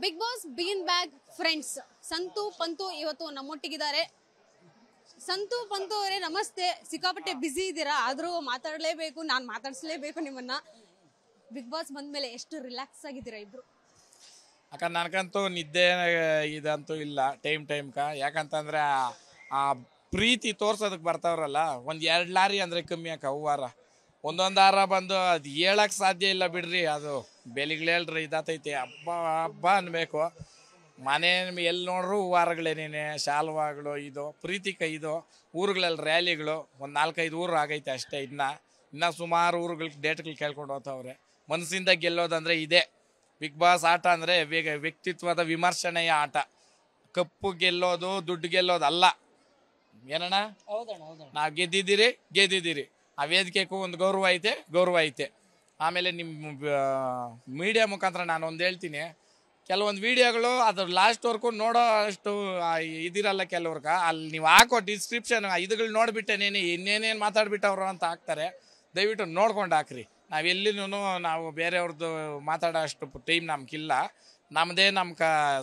Big boss bean bag friends Santu Pantu ಇವತ್ತು ನಮ್ಮೊಟ್ಟಿಗಿದ್ದಾರೆ. ಸಂತು ಪಂತು ಅವರೇ ನಮಸ್ತೆ. ಸಿಕ್ಕಾಪಟ್ಟೆ ಬಿಸಿ ಇದ್ದೀರಾ, ಆದ್ರೂ ಮಾತಾಡಲೇಬೇಕು, ನಾನು ಮಾತಾಡಿಸಲೇಬೇಕು ನಿಮ್ಮನ್ನ. ಬಿಗ್ ಬಾಸ್ ಬಂದ್ಮೇಲೆ ಎಷ್ಟು ರಿಲ್ಯಾಕ್ಸ್ ಆಗಿದ್ದೀರಾ ಇಬ್ರು? ಅಕ್ಕ ನನಗಂತೂ ನಿದ್ದೆ ಇದಂತೂ ಇಲ್ಲ ಟೈಮ್ಕ. ಯಾಕಂತಂದ್ರೆ ಆ ಪ್ರೀತಿ ತೋರ್ಸೋದಕ್ಕೆ ಬರ್ತಾವ್ರಲ್ಲ, ಒಂದು 2 ಲಾರಿ ಅಂದರೆ ಕಮ್ಮಿ ಅಕ್ಕ. ಹೂವಾರ ಒಂದೊಂದು ಹಾರ ಬಂದು ಅದು ಹೇಳಕ್ಕೆ ಸಾಧ್ಯ ಇಲ್ಲ ಬಿಡ್ರಿ. ಅದು ಬೆಲೆಗಳೇಳ್ರಿ ಇದಾತೈತೆ. ಹಬ್ಬ ಹಬ್ಬ ಅನ್ಬೇಕು. ಮನೆ ಎಲ್ಲಿ ನೋಡ್ರು ಹೂವಾರಗಳೇನೇನೆ, ಶಾಲ್ವಾಗಳು, ಇದು ಪ್ರೀತಿಕ, ಇದು ಊರುಗಳಲ್ಲಿ ರ್ಯಾಲಿಗಳು ಒಂದು 4-5 ಊರು ಆಗೈತೆ ಅಷ್ಟೇ. ಇನ್ನು ಸುಮಾರು ಊರುಗಳಿಗೆ ಡೇಟ್ಗಳು ಕೇಳ್ಕೊಂಡು ಹೋಗ್ತಾವ್ರೆ. ಮನಸ್ಸಿಂದ ಗೆಲ್ಲೋದಂದರೆ ಇದೇ ಬಿಗ್ ಬಾಸ್ ಆಟ. ಅಂದರೆ ವ್ಯಕ್ತಿತ್ವದ ವಿಮರ್ಶನೆಯ ಆಟ. ಕಪ್ಪು ಗೆಲ್ಲೋದು, ದುಡ್ಡು ಗೆಲ್ಲೋದು ಅಲ್ಲ. ಏನಣ್ಣ, ನಾವು ಗೆದ್ದಿದ್ದೀರಿ. ಆ ವೇದಿಕೆಗೂ ಒಂದು ಗೌರವ ಐತೆ. ಆಮೇಲೆ ನಿಮ್ಮ ಮೀಡಿಯಾ ಮುಖಾಂತರ ನಾನು ಒಂದು ಹೇಳ್ತೀನಿ, ಕೆಲವೊಂದು ವಿಡಿಯೋಗಳು ಅದ್ರ ಲಾಸ್ಟ್ವರೆಗೂ ನೋಡೋ ಅಷ್ಟು ಇದಿರಲ್ಲ ಕೆಲವ್ರಿಗೆ. ಅಲ್ಲಿ ನೀವು ಹಾಕೋ ಡಿಸ್ಕ್ರಿಪ್ಷನ್ ಇದುಗಳು ನೋಡಿಬಿಟ್ಟೇನೇನು ಇನ್ನೇನೇನು ಮಾತಾಡ್ಬಿಟ್ಟವ್ರು ಅಂತ ಹಾಕ್ತಾರೆ. ದಯವಿಟ್ಟು ನೋಡ್ಕೊಂಡು ಹಾಕ್ರಿ. ನಾವೆಲ್ಲಿನೂ ನಾವು ಬೇರೆಯವ್ರದ್ದು ಮಾತಾಡೋ ಅಷ್ಟು ಟೈಮ್ ನಮ್ಗಿಲ್ಲ. ನಮ್ಮದೇ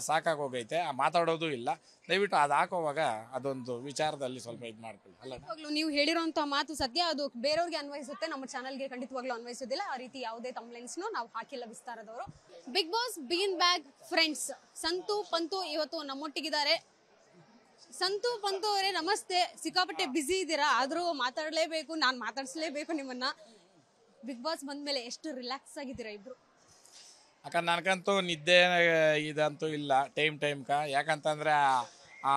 ಸಾಕಾಗೋಗೈತೆ, ಮಾತಾಡೋದು ಇಲ್ಲ. ದಯವಿಟ್ಟು ಅದು ಹಾಕೋವಾಗ ಅದೊಂದು ವಿಚಾರದಲ್ಲಿ ಸ್ವಲ್ಪ ಇದು ಮಾಡ್ಕೊಳ್ಳಿ. ಅಲ್ಲ, ನೀವು ಹೇಳಿರೋಂಥ ಮಾತು ಸತ್ಯ. ಅದು ಬೇರೆಯವ್ರಿಗೆ ಅನ್ವಯಿಸುತ್ತೆ, ನಮ್ಮ ಚಾನಲ್ಗೆ ಖಂಡಿತವಾಗ್ಲೂ ಅನ್ವಯಿಸೋದಿಲ್ಲ. ಆ ರೀತಿ ಯಾವುದೇ ತಮ್ಲೈನ್ಸ್ನು ನಾವು ಹಾಕಿಲ್ಲ ವಿಸ್ತಾರದವರು. Bigg boss bean bag friends Santu Pantu ಇವತ್ತು ನಮ್ಮೊಟ್ಟಿಗಿದ್ದಾರೆ. ಸಂತು ಪಂತು ಅವರೇ ನಮಸ್ತೆ. ಸಿಕ್ಕಾಪಟ್ಟೆ ಬಿಸಿ ಇದ್ದೀರಾ, ಆದ್ರೂ ಮಾತಾಡಲೇಬೇಕು, ನಾನು ಮಾತಾಡಿಸಲೇಬೇಕು ನಿಮ್ಮನ್ನ. ಬಿಗ್ ಬಾಸ್ ಬಂದ್ಮೇಲೆ ಎಷ್ಟು ರಿಲ್ಯಾಕ್ಸ್ ಆಗಿದ್ದೀರಾ ಇಬ್ರು? ಅಕ್ಕ ನನಗಂತೂ ನಿದ್ದೆ ಇದಂತೂ ಇಲ್ಲ ಟೈಮ್ಕ. ಯಾಕಂತಂದ್ರೆ ಆ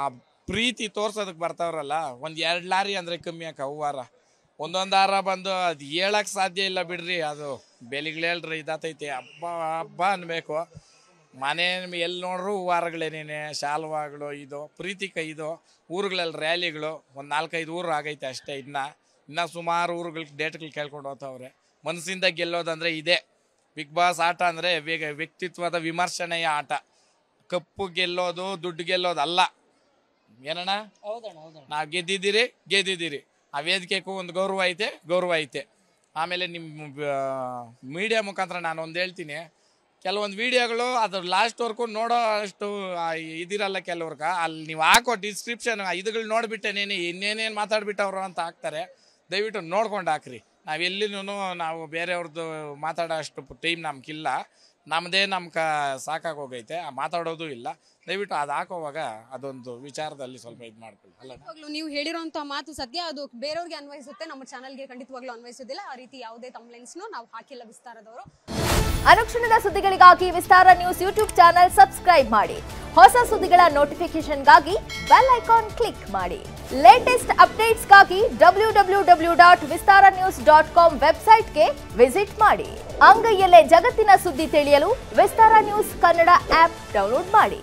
ಪ್ರೀತಿ ತೋರ್ಸೋದಕ್ಕೆ ಬರ್ತಾವ್ರಲ್ಲ, ಒಂದು 2 ಲಾರಿ ಅಂದರೆ ಕಮ್ಮಿ ಅಕ್ಕ. ಹೂವಾರ ಒಂದೊಂದು ಹಾರ ಬಂದು ಅದು ಹೇಳಕ್ಕೆ ಸಾಧ್ಯ ಇಲ್ಲ ಬಿಡ್ರಿ. ಅದು ಬೆಲೆಗಳೇಳ್ರಿ ಇದಾತೈತೆ. ಹಬ್ಬ ಹಬ್ಬ ಅನ್ಬೇಕು. ಮನೆ ಎಲ್ಲಿ ನೋಡ್ರು ಹೂವಾರಗಳೇನೇನೆ, ಶಾಲ್ವಾಗಳು, ಇದು ಪ್ರೀತಿಕ, ಇದು ಊರುಗಳಲ್ಲಿ ರ್ಯಾಲಿಗಳು ಒಂದು 4-5 ಊರು ಆಗೈತೆ ಅಷ್ಟೇ. ಇನ್ನು ಸುಮಾರು ಊರುಗಳಿಗೆ ಡೇಟ್ಗಳು ಕೇಳ್ಕೊಂಡು ಹೋಗ್ತಾವ್ರೆ. ಮನಸ್ಸಿಂದ ಗೆಲ್ಲೋದಂದರೆ ಇದೇ ಬಿಗ್ ಬಾಸ್ ಆಟ. ಅಂದರೆ ವ್ಯಕ್ತಿತ್ವದ ವಿಮರ್ಶನೆಯ ಆಟ. ಕಪ್ಪು ಗೆಲ್ಲೋದು, ದುಡ್ಡು ಗೆಲ್ಲೋದು ಅಲ್ಲ. ಏನಣ್ಣ, ನಾವು ಗೆದ್ದಿದ್ದೀರಿ. ಆ ವೇದಿಕೆಗೂ ಒಂದು ಗೌರವ ಐತೆ. ಆಮೇಲೆ ನಿಮ್ಮ ಮೀಡಿಯಾ ಮುಖಾಂತರ ನಾನು ಒಂದು ಹೇಳ್ತೀನಿ, ಕೆಲವೊಂದು ವಿಡಿಯೋಗಳು ಅದ್ರ ಲಾಸ್ಟ್ವರೆಗೂ ನೋಡೋ ಅಷ್ಟು ಇದಿರಲ್ಲ ಕೆಲವ್ರಿಗೆ. ಅಲ್ಲಿ ನೀವು ಹಾಕೋ ಡಿಸ್ಕ್ರಿಪ್ಷನ್ ಇದುಗಳು ನೋಡಿಬಿಟ್ಟೇನೇನು ಇನ್ನೇನೇನು ಮಾತಾಡ್ಬಿಟ್ಟವ್ರು ಅಂತ ಹಾಕ್ತಾರೆ. ದಯವಿಟ್ಟು ನೋಡ್ಕೊಂಡು ಹಾಕ್ರಿ. ನಾವೆಲ್ಲಿನೂ ನಾವು ಬೇರೆಯವ್ರದ್ದು ಮಾತಾಡೋ ಅಷ್ಟು ಟೈಮ್ ನಮ್ಗಿಲ್ಲ. ನಮ್ಮದೇ ಸಾಕಾಗೋಗೈತೆ, ಮಾತಾಡೋದು ಇಲ್ಲ. ದಯವಿಟ್ಟು ಅದು ಹಾಕೋವಾಗ ಅದೊಂದು ವಿಚಾರದಲ್ಲಿ ಸ್ವಲ್ಪ ಇದು ಮಾಡ್ಕೊಳ್ಳಿ. ಅಲ್ಲ, ನೀವು ಹೇಳಿರೋಂಥ ಮಾತು ಸತ್ಯ. ಅದು ಬೇರೆಯವ್ರಿಗೆ ಅನ್ವಯಿಸುತ್ತೆ, ನಮ್ಮ ಚಾನಲ್ಗೆ ಖಂಡಿತವಾಗ್ಲೂ ಅನ್ವಯಿಸೋದಿಲ್ಲ. ಆ ರೀತಿ ಯಾವುದೇ ತಮ್ಲೈನ್ಸ್ನು ನಾವು ಹಾಕಿಲ್ಲ ವಿಸ್ತಾರದವರು. ಅನುಕ್ಷಣದ ಸುದ್ದಿಗಳಿಗಾಗಿ ವಿಸ್ತಾರ ನ್ಯೂಸ್ ಯೂಟ್ಯೂಬ್ ಚಾನೆಲ್ ಸಬ್ಸ್ಕ್ರೈಬ್ ಮಾಡಿ. ಹೊಸ ಸುದ್ದಿಗಳ ನೋಟಿಫಿಕೇಶನ್ಗಾಗಿ ಬೆಲ್ ಐಕಾನ್ ಕ್ಲಿಕ್ ಮಾಡಿ. ಲೇಟೆಸ್ಟ್ ಅಪ್ಡೇಟ್ಸ್ಗಾಗಿ www.vistaranews.com ವೆಬ್ಸೈಟ್ಗೆ ವಿಸಿಟ್ ಮಾಡಿ. ಅಂಗೈಯಲ್ಲೇ ಜಗತ್ತಿನ ಸುದ್ದಿ ತಿಳಿಯಲು ವಿಸ್ತಾರ ನ್ಯೂಸ್ ಕನ್ನಡ ಆಪ್ ಡೌನ್ಲೋಡ್ ಮಾಡಿ.